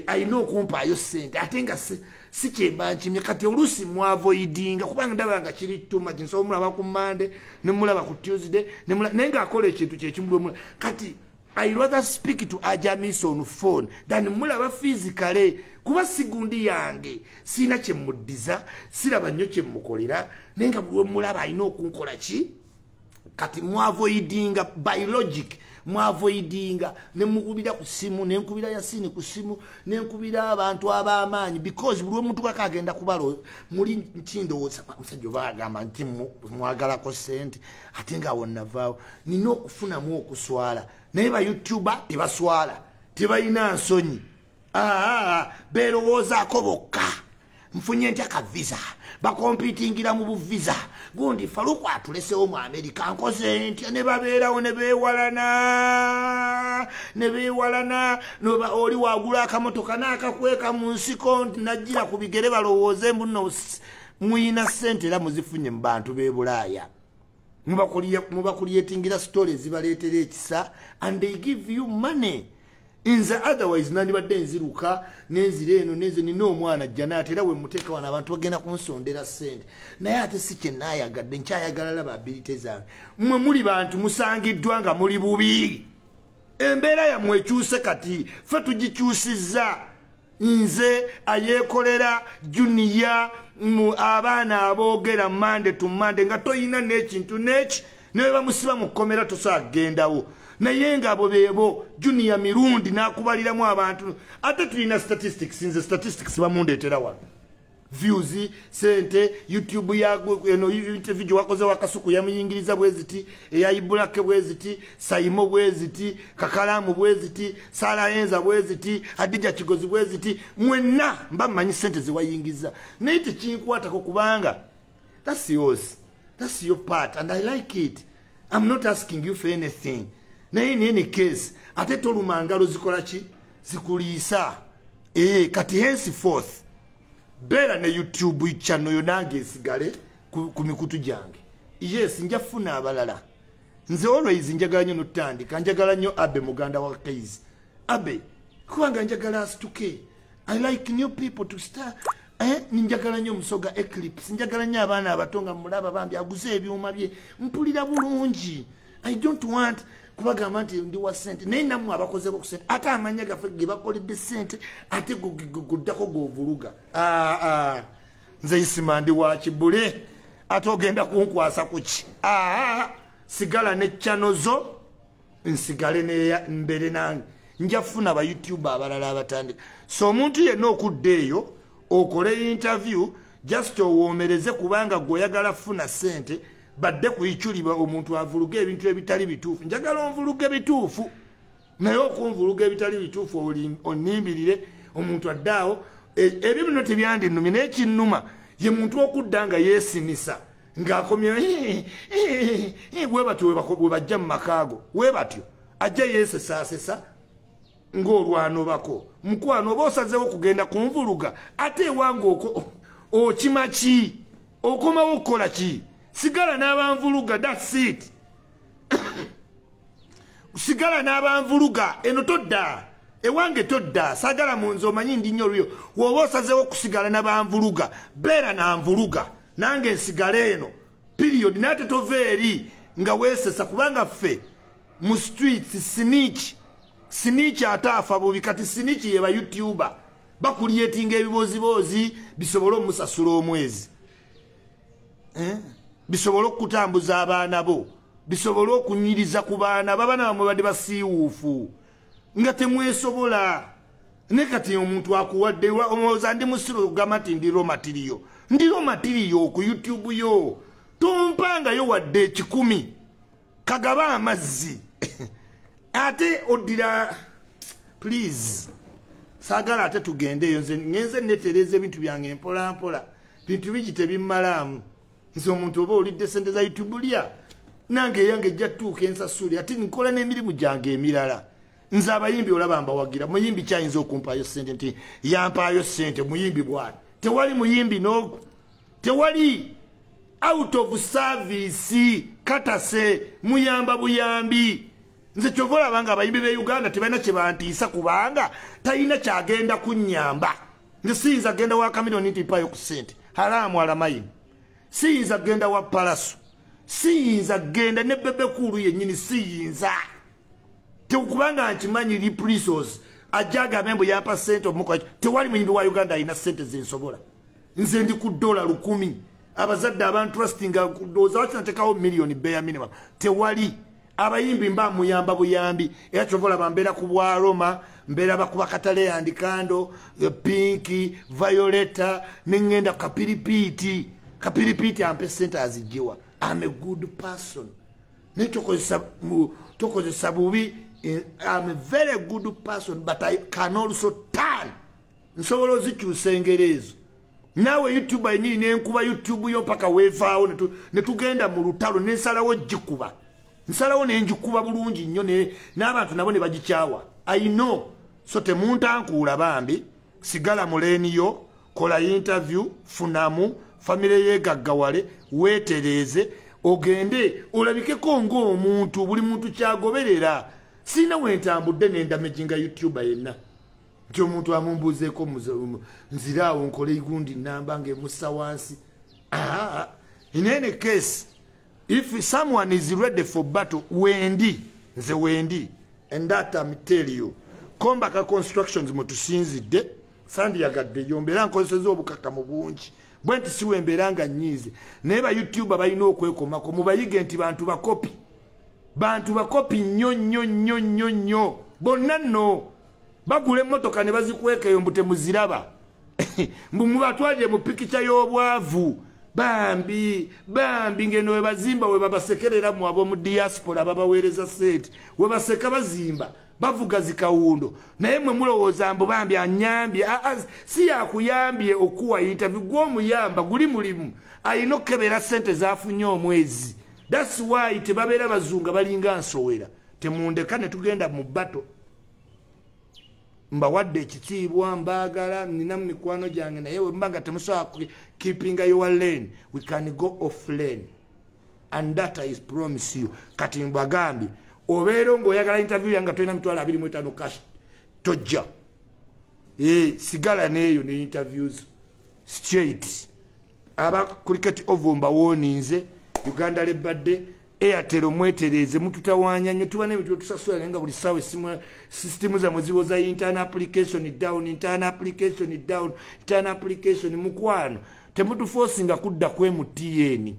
ayina okumpaayo sente ate nga si kyemba nkimye kati oluusi mwavoidinga kubanga ndaba nga kiri tuma nsobola omulaba ku Monday ne mulaba ku Tuesday naye ng'akola ekintu kyekimulwa kati I rather speak to Ajamis on phone than mulaba physically kuba sigundi yange sina kye muddiza siraba nnyo kye mukolera naye nga buli mulaba alina okunkola ki kati mwavoidinga biologic mwavoidinga ne mukubira ku simu ne nkubira Yasini ku simu ne nkubira abantu ab'amaanyi because buli omuntu kakagenda kubalo muli ntindowooza musajja bagamba nti mwagalako sente ate nga wonnavaawo nina okufunamu okuswala naye ba YouTuber tebaswala tebalina nsonyi beerowoozaako bokka nfunye ntya ka visa bakompitingira mu buvisa gundi Faruku atulesewo mu Amerika nkoze ntya ne babeerawo ne beewalana noba oli wagula akamotoka n'akakweka mu nsiko najjira ku bigere balowooze mbuno muyina sente era muzifunye mu bantu b'e Bulaaya mubakuliyetingira stories zibaleetera ekisa and they give you money inze otherwise nandibadde nziruka nenzira eno neze nina omwana jjana ate era we muteeka wano abantu bagenda kunsondera sente naye ate si kye naayagadde nkyayagala laba ability zange mmwe muli bantu musangiddwa nga muli bubi embeera yammwe ekyuse kati ffe tugikyusizza nze ayeekolera junior mu abaana aboogera Monday to Monday nga toyina n'ekintu n'eki naye bamusiba mu kkomera tosaagendawo naye nga abo beebo junior mirundi n'akubaliramu abantu ate tulina statistics nze statistics bamundeetera wano views sente YouTube eno interview wakoze wakasuku yamuyingiriza bweziti eyayibulake bweziti Saimo bweziti Kakalamu bweziti Sala Enza bweziti Adija Kigozi bweziti mwenna mbamanyi sente ziwayingiza naye tekinkwatako kubanga that's yours, that's your part and I like it. I'm not asking you for anything. Naye in any case ate tolumangalo zikola ki zikuliisa kati henceforth bera ne YouTube channel yonange esigale ku mikutu gyange. Yes njafuna abalala nze always njagala nnyo notandika njagala nnyo Abe muganda wa Kaizi Abe kubanga njagala asituke. I like new people to start njagala nnyo Musoga Eclipse njagala nnyo abaana abatonga mulaba bambi aguze ebyuma bye mpulira bulungi. I don't want kubagamba nti ndi wa sente naye namwe abakozeko ku sente ate amanya gaffe ge bakoledde sente ate guddako govuluga nze isima ndi wa kibule ate ogenda kunkwasa kuki sigala ne channel zo nsigale mbere nange njafuna ba YouTuber abalala abatandika so omuntu yenna okudda eyo okole interview just owoomereze kubanga gweoyagala funa sente badde ku Iculi omuntu avuluga ebintu ebitali bituufu njagala onvuluga bituufu naye okunvuluga ebitali bituufu onimbirire omuntu addaawo ebyo bino tebyandinumye naye kinnuma ye muntu okudda nga yeesimisa ng'akomye bwe batyo bwe bajja mu makaago we batyo ajja yeesesaasesa ng'olwanobako mukwano oba osazeewo kugenda kunvuluga ate ewange okima ki okomawo okukola ki sigala n'abanvuluga that's it sigala n'abanvuluga eno todda ewange todda sagala munze omanyi ndi nnyo lyo woba osazeewo kusigala n'abanvuluga beera nanvuluga nange nsigala eno period nate tova eri nga weesesa kubanga ffe mu streets siniki ataafa bubi kati siniki ye ba YouTuber bakulyetinga ebiboozibozi bisobole omusasula omwezi bisobole okutambuza abaana bo bisobole okunyiriza ku baana babana bamwe badde basiiwuufu nga temwesobola ne kati omuntu akuwadde omwoza ndi musiro ogamba nti ndiro matiriyo ku YouTube yo tompangayo wadde 10 kagaba amazzi ate oddira please sagala ate tugendeyo ngenze netereze ebintu byange mpola bintu biki tebimmalamu nze omuntu oba olidde sente za YouTube lya nange yange jatuuka ensasuli ate nkola n'emirimu gyange emirala nze abayimbi olaba mbawagira muyimbi kyayinza okumpaayo sente nti yampaayo sente muyimbi bwana tewali muyimbi no tewali out of service katase muyamba buyambi nze kyovola abanga abayimbi be Uganda tebalina kye bantiisa kubanga talina kyagenda kunnyamba nze siyinza genda wa kamiliyoni nti mpaayo ku sente haramu alamayini siyinza genda wa palaso siyinza genda ne bebekulu yennyini siyinza tekubanga nkimanyi reprisos ajaga membo yapa sente omuko tewali muyimbi wa Uganda alina sente zensobola nze ndi ku $10,000 abazadde abantu trustinga kudoza wakinatekawo miliyoni beya minimum tewali abayimbi mba muyamba buyambi era kyovola bambera ku bwa Roma mbera bakuba katale andikando pinki violeta nengenda kapiripiti ampe sente azijiwa. I'm a good person netokozesa bubi. I'm a very good person, but I can also turn. Nsobola ozikyusa engerezo. Nawe YouTube ayini nenkuba YouTube yo paka wevaawo netugenda mu lutalo nensalawo jikuba. Nsalawo nenjikuba bulungi nnyo n'abantu nabo ne bagikyawa. I know. So temuntankuula bambi sigala muleniyo kola interview funamu family yegaggawale weetereze ogende olabikeko ng'omuntu buli muntu kyagoberera. Sina wentambudde nendamejinga YouTube yenna nti omuntu amumbuzeeko nziraawo nkole igundi namba ng'emussa wansi. In any case, if someone is ready for battle, nze wendi, and that I'm telling you, Kombaka Constructions mutusinzidde sandiyagadde yombera nkozeseza obukakamu bungi bwe nti siwemberanga nnyiize naye ba YouTube balina okwekomako mubayige nti bantu bakopi nnyo bonna nno bagula emmotoka ne bazikwekeyo mbu temuziraba mbu mubatwalire mu pikica y'obwavu bambi ngeno we bazimba we babasekerera mu ab'omu diaspora babaweereza sente we baseka bazimba bavuga zikawundo naye mwe mulowooza mbu bambi anyambye si yakuyambye okuwa interview gw'omuyamba guli mulimu alina okukebera sente zafunye omwezi. That's why tebabeera bazunga balinga nsowera temundeka ne tugenda mu bato mbawadde ekitiibwa mbaagala nina mu mikwano gyange naye we mbanga temusobola keeping your lane we can go off lane and that I promise you. Kati mbagambye obeera ng'oyagala interview yanga tolina $25,000 cash tojja sigala neeyo ne interviews straight. Aba cricket ovumba woninze Uganda lebadde Airtel mwetereze mututawanya nnyo tuba n'ebintu tusasula nga buli sawa system za muzibo za internal application down mukwano temutuforcinga kudda ku MTN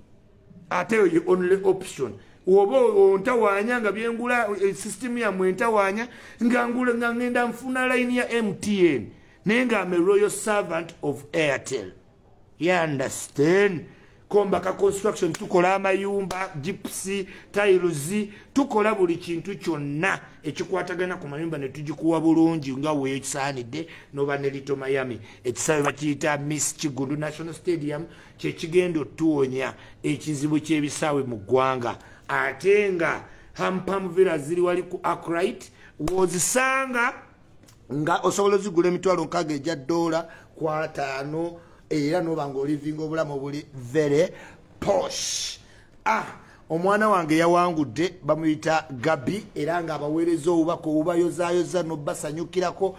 ate yo only option oba ontawanya nga byengula system ya mwentawanya nga ngenda nfuna line ya MTN naye nga I'm a royal servant of Airtel. You understand? Kombaka Construction tukola amayumba, gypsy, tiles, tukola buli kintu kyonna ekikwatagana ku mayumba ne tugikuwa bulungi nga weekisaanidde noba ne Little Miami. Ekisawe bakiyita Miss Kigundu National Stadium kye kigenda otuwonya ekizibu ky'ebisaawe mu ggwanga. Ate nga Hampamvera ziri wali ku Arkwright wozisanga nga osobola zigula $60,000 ku 5 era nobanga olivinga obulamu buli very posh. Omwana wange yawangudde bamuyita Gabi era nga abaweereza obubaka obubayozaayoza nobasanyukirako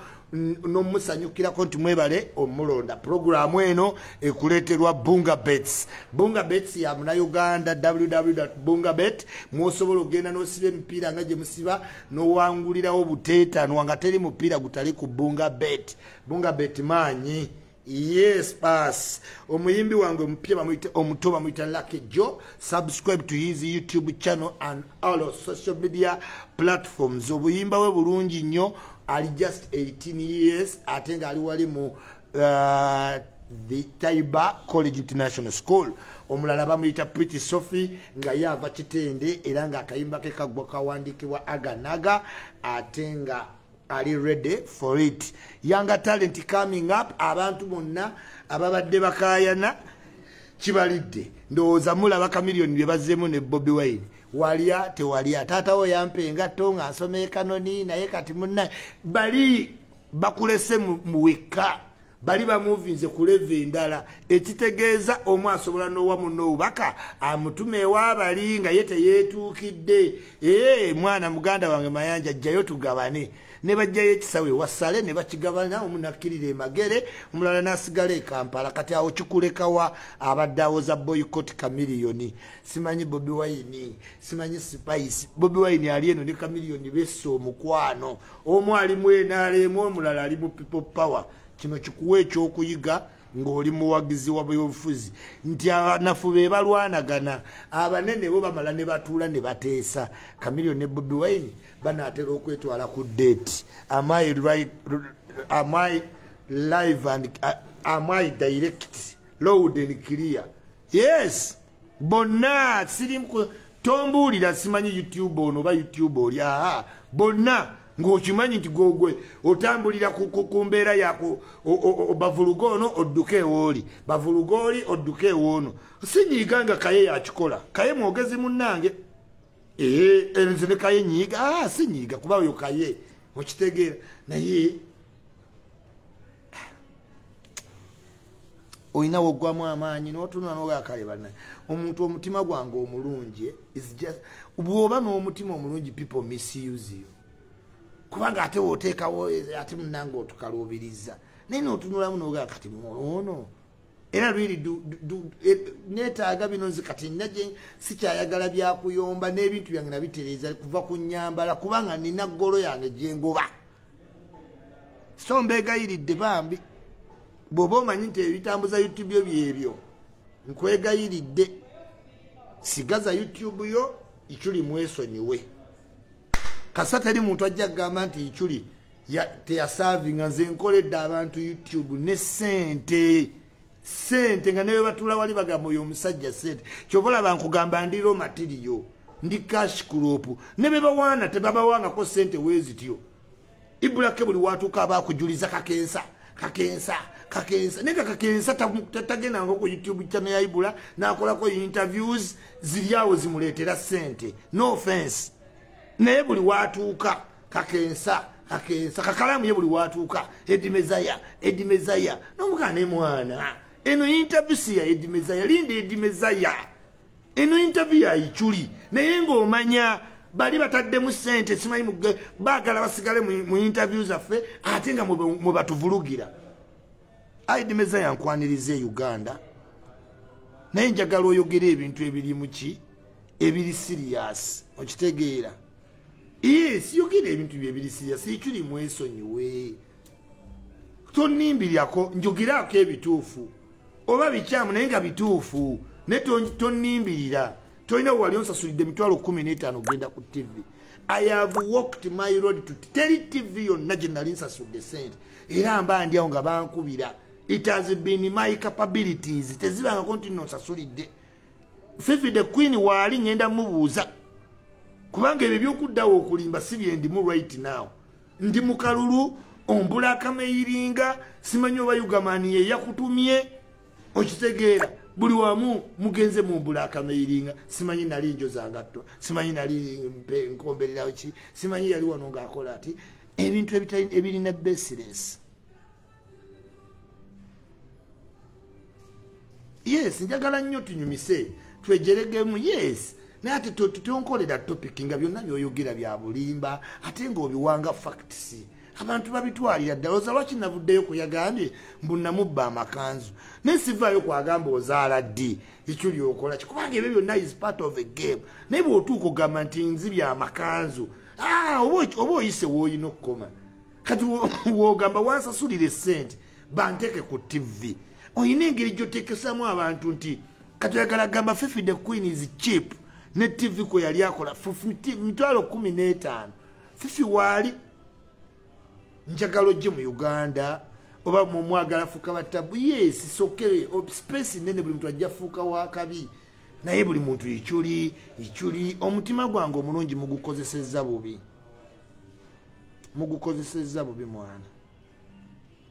nomusanyukirako nti mwebale omulonda. Programu eno ekuleeterwa Bunga Bets. Bunga Bets ya Munnayuganda www.bungabet mwosobola ogenda n'osiba emipiira nga gye musiba n'owangulirawo buteeta nga teri mupiira gutali ku Bunga Bet. Bunga Bet maanyi Yes, pass. Omuyimbi wange mpya bamuyita omuto bamuyita Lucky Joe. Subscribe to his YouTube channel and all social media platforms. Obuyimba we bulungi nnyo. Ali just 18 years. Atenga ali wali mu the Taiba College International School. Omulala bamuyita Pretty Sophie nga yava kitende era nga akayimba ke kagwa kawandikibwa aganaga atenga ali ready for it. Younger talent coming up. Abantu bonna ababadde bakayana kibalidde. Ndowooza mulaba Chameleone bye bazzemu ne Bobi Wine. Walya tewalya. Taata wo yampe engatto nga nsoma kanoni naye kati munna bali bakulese mu weka. Bali ba movinze ku level endala ekitegeeza omwe asobola n'owamu n'obubaka amutume wabali nga yete yeetuukidde mwana muganda wange Mayanja ajjayo tugabane ne bajjayo ekisawe wasale ne bakigabana omunakkirira emagere omulala n'asigala e Kampala kati awo kikulekawa abadde awoza boycott Chameleone. Simanyi Bobi Wine, simanyi Spice. Bobi Wine ali eno ne Chameleone besse omukwano, omu ali mu NRM omulala ali mu People Power. Kino kikuwe ekyokuyiga ng'oli muwagizi wa byobufuzi nti abanafu be balwanagana abanene bo bamala ne batuula ne bateesa. Chameleone ne Bobi Wine banaatera okwetwala ku date. Am I right? Am I live and am I direct? Loud and clear? Yes. Bonna sirimu tombuulira simanyi YouTube ono ba YouTube oli bonna ng'okimanyi nti gogwe otambulira ku mbeera yako bavulugo ono odduke wooli bavulugo oli odduke woono sinyiiga nga kaye yakikola kaye mwogezi munnange enze ne kaye nyiiga sinyiiga kuba oyo kaye okitegeera naye oyina woggwamu amaanyi n'otunula n'ogakale banna omuntu omutima gwange omulungi is just bw'oba n'omutima omulungi people misuse you. Kubanga ate woteekawo ate munnange otukaluubiriza naye n'otunulamu n'ogaa kati ono era lwiri neetaaga bino nze kati nnaje sikyayagala byakuyomba n'ebintu byange nabitereeza kuva ku nnyambala kubanga nina ggolo yange gyengoba so mbeegayiridde bambi bw'oba omanyi nti ebitambuza YouTube yo byebyo nkwegayiridde sigaza YouTube yo Iculi mwesonyiwe. Kasa teri muntu ajja kugamba nti Iculi teyasavinga nze nkoledde abantu YouTube ne sente nga newe batula wali bagamba oyo omusajja sente kyobola bankugamba ndiro material ndi cash crop ne bebawaana tebabawangako sente wezityo ibulake buli watuuka abakujuliza kakensa nega kakensa tagenda ngo ku YouTube channel ya Ibula nakolako interviews ziliawo zimuleetera sente. No offense. Naye buli watuuka kakensa Kakalamu ye buli watuuka Eddy Mezaya n'omugane mwana eno interview si ya Eddy Mezaya linde Eddy Mezaya eno interview ya Iculi naye ng'omanya bali bataddemu sente simanyi baagala basigale mu interview zaffe ate nga mwe batuvulugira. Eddy Mezaya nkwanirize Uganda naye njagala oyogera ebintu ebiri muki ebiri serious okitegeera. Yes, yogera ebintu byebiri serious Iculi mwesonyiwe tonimbiryako njogeraako ebituufu oba bikyamu naye nga bituufu ne tonimbirira tolina wali onsasulidde emitwalo 15 ogenda ku TV. I have walked my road to teri TV yonna gye nali nsasudde sente era mba ndyawo nga bankubira. It has been my capabilities tezibangako nti nonsasulidde. Fifi the Queen waali ngenda mubuuza kubanga ebyo byokuddawo okulimba si byendimu right now. Ndi mu kalulu ombula kameiringa simanyi oba Yugamani ye yakutumye okitegeera buli wamu mugenze mu mbula akameiringa simanyi nali njoza ngatto simanyi nali nkombererawo ki simanyi yali wano ng'akola ati ebintu ebirina baseless. Yes, njagala nnyo tunyumise twejeregemu. Yes, naye ate tonkolera topic nga byonna byoyogera bya bulimba ate ng'obiwanga facts abantu babitwalira ddala. Oza lwaki navuddeyo kuyagambye mbunamubba amakanzu naye sivaayo kwagamba ozaala ddi Iculi okola kubanga ebyo byonna is part of a game. Naye bw'otuuka ogamba nti nzibya amakanzu oba oyise w'olina okukoma kati w'ogamba wansasulire sente banteke ku TV oyina engeri gy'otekesamu abantu nti katuyagala gamba Fifi the Queen is cheap ne TV ko yali akola $15,000 Fifi waali njagalo gye mu Uganda oba mu mwagala fuka batabu yes sokere space nene buli muntu ajja fuka wakabi naye buli muntu Iculi omutima gwange omulungi mugukozesezza bubi mwana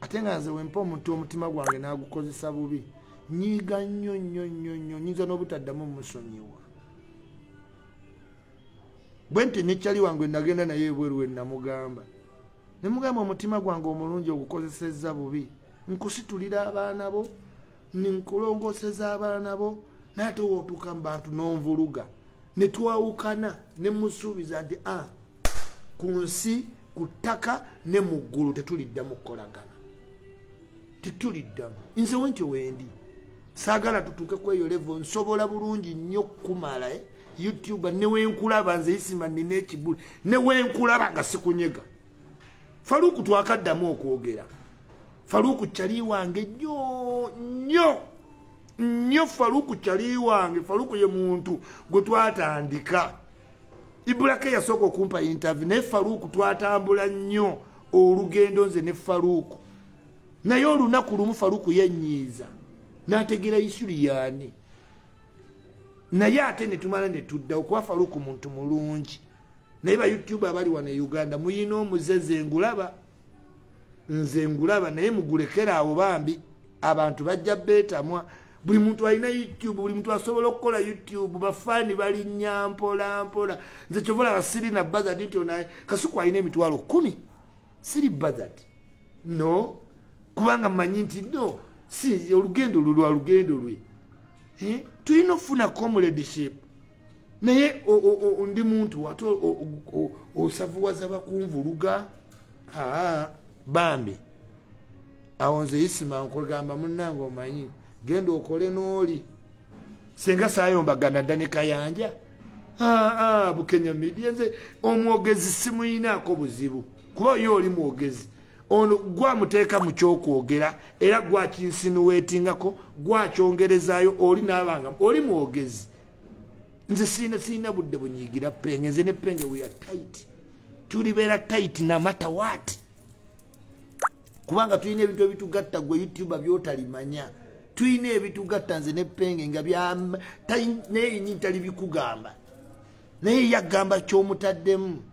ate nga nze wempa omuntu omutima gwange nagukozesa bubi nyiga nnyo nyinza n'obutaddamu musonyiwa bwe nti nekyali wange nagenda naye ebweru we namugamba nemugamba omutima gwange omulungi ogukozesezza bubi nkusitulira abaana bo ninkulongoseza abaana bo nate wotuuka mu bantu n'onvuluga ne twawukana ne musuubiza nti ku nsi ku ttaka ne mu ggulu tetuliddamu kukolagana tetuliddamu nze wenti wendi saagala tutuuke ku eyo level nsobola bulungi nnyo kumala YouTube newenkulaba nze isima nina ekibuli newenkulaba nga sikunyega Faruku twakaddamu okwogera Faruku kyali wange nnyo Faruku kyali wange Faruku ye muntu gwe twatandika Ibulake yasooka okumpa interview naye Faruku twatambula nnyo olugendo nze ne Faruku naye olunaku lumu Faruku yenyiiza n'ategeera Iculi yaani naye ate ne tumala ne tudda okuba Faruku muntu mulungi naye ba YouTube abali wano e Uganda muyina omuze nze ngulaba naye mugulekera awo bambi abantu bajja beetamwa buli muntu alina YouTube buli muntu asobola okukola YouTube bafaani balinnya mpola nze kyovola basiri na Abizadde nti onaye Kasuku alina emitwalo 10 siri Abizadde no kubanga mmanyi nti no si olugendo lulwa lugendo lwe tulina okufuna comradeship naye ndi muntu ate osavuwaza bakunvuluga bambi awo nze isima nkugamba munnange omanyi genda okole n'oli senga saayombagana dda ne Kayanja Bukenya Media nze omwogezi simuyinaako buzibu kuba yo oli mwogezi ono gwamuteeka mu kyokwogera era gwakinsinuweetingako gwakyongerezaayo oli n'abanga oli mwogezi nze sina budde bunyigira penge nze ne penge we are tight tulibeera tight na matter what kubanga tulina ebintu ebitugatta gwe YouTube byotalimanya tulina ebitugatta nze ne penge nga naye nyintali bikugamba naye yagamba kyomutaddemu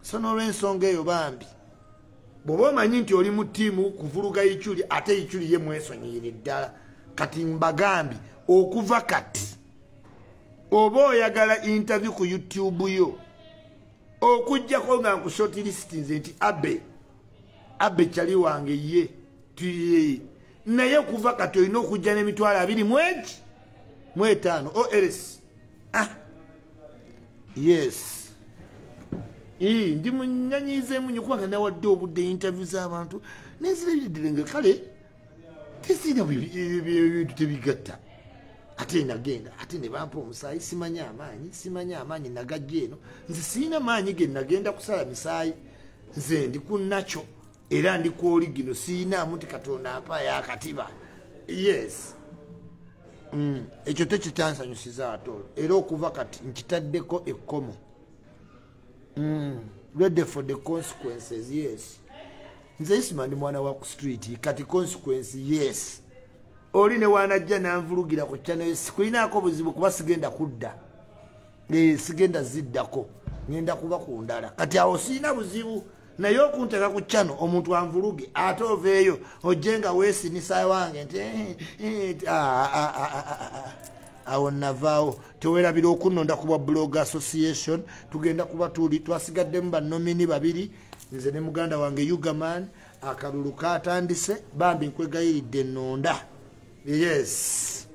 so n'olw'ensonga eyo bambi bw'oba omanyi nti oli mu ttiimu kuvuluga Iculi ate Iculi ye mwesonyiire ddala kati mbagambi okuva kati oba oyagala interview ku YouTube yo okujjako nga nkushortlist nze nti abe kyali wange ye tuye naye okuva kati olina okujja n'emitwalo 25 OLS yes ndi munyanyizeemu nnyo kubanga nawadde obudde interview z'abantu nezirabiriddire kale tesina bintu tebigatta ate nagenda ate ne bampa omusaayi simanya amaanyi nagajja eno nze sirina maanyi ge nagenda kusala misaayi nze ndi ku nakyo era ndi ku oligino sirinaamu nti Katonda ampaayo akatiba yes ekyo tekitansanyusiza ate olwo era okuva kati nkitaddeko ekkomo ready for the consequences yes nze isima ndi mwana wa ku street kati consequence yes oli ne wanajja nanvulugira ku channel sikulinaako buzibu kuba sigenda kudda sigenda ziddako ngenda kuba ku ndala kati awo sirina buzibu naye okunteeka ku channel omuntu anvuluge ate oveeyo ojjenga weesinisa wange nti awo navaawo teweerabira okunnonda ku bwa blog association tugenda kuba twasigaddemu bannomini 2 nze ne muganda wange Yugaman akalulu katandise bambi nkwegayiridde ennonda yes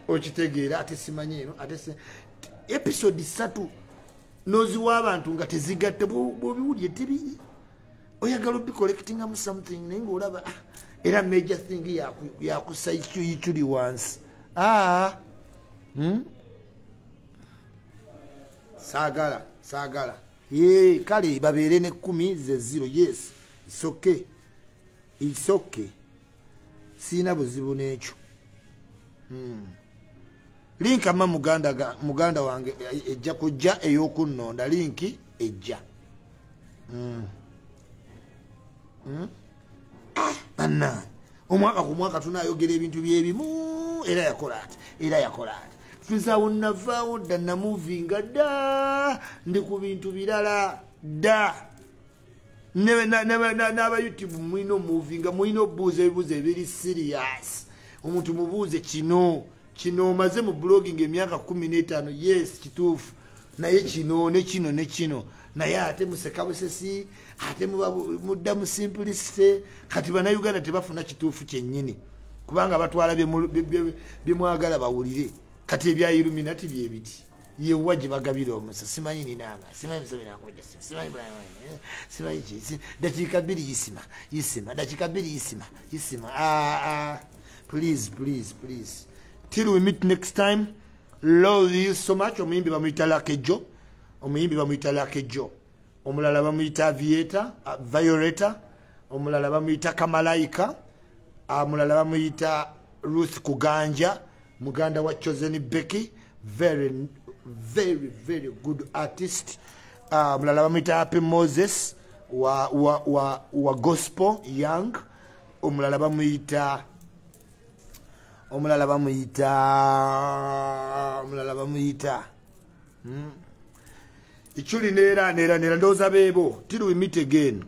okitegeera ate simanyi eno ate episode 3 noziwa abantu nga tezigatte bwobiwulye tebiri oyagala obicollectingamu something naye ngaolaba era major thing yakusa Iculi once saagala ye kale babeere ne 10 ze 0 yes it's okay sina buzibu n'ekyo link ama muganda wange ejja kujja ey'okunnonda linki ejja anna omwaka ku mwaka tunayogera ebintu byebimu era yakola ati tuzawo navaawo dda namuvinga dda ndi ku bintu birala dda n'aba youtube mulina omuvinga mulina obuuza ebibuuzo ebiri serious omuntu mubuuze kino omaze mu blogging emyaka 15 yes kituufu naye kino ne kino naye ate museka busesi ate mudda mu simplicity kati bannayuganda tebafuna kituufu kyennyini kubanga batwala byemwagala bawulire kati ebya Illuminati byebiti yewa gye bagabira omusa simanyi ninanga simanyi bisobinakoja simanyi ki dakiika 2 yisima dakiika 2 yisima please till we meet next time. Love you so much. Omuyimbi bamuyita Lakejo. Omulala bamuyita Violeta. Omulala bamuyita Kamalaika. Omulala bamuyita Ruth Kuganja. Muganda wa Chosen Becky. Very good artist. Omulala bamuyita Happy Moses wa gospel young. Omulala bamuyita Iculi nera ndoza bebo till we meet again.